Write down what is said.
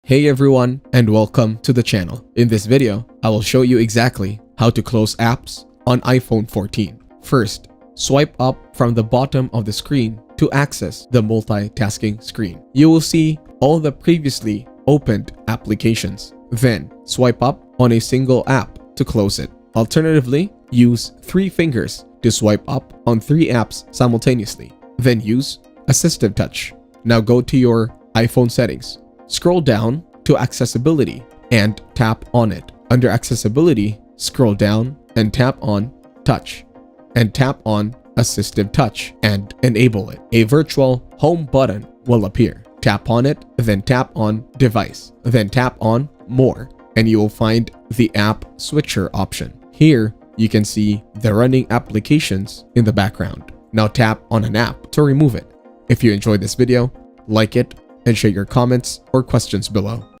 Hey everyone, and welcome to the channel. In this video, I will show you exactly how to close apps on iPhone 14. First, swipe up from the bottom of the screen to access the multitasking screen. You will see all the previously opened applications. Then, swipe up on a single app to close it. Alternatively, use 3 fingers to swipe up on 3 apps simultaneously. Then use Assistive Touch. Now go to your iPhone settings. Scroll down to Accessibility and tap on it. Under Accessibility, scroll down and tap on Touch and tap on Assistive Touch and enable it. A virtual home button will appear. Tap on it, then tap on Device, then tap on More, and you will find the App Switcher option. Here, you can see the running applications in the background. Now tap on an app to remove it. If you enjoyed this video, like it and share your comments or questions below.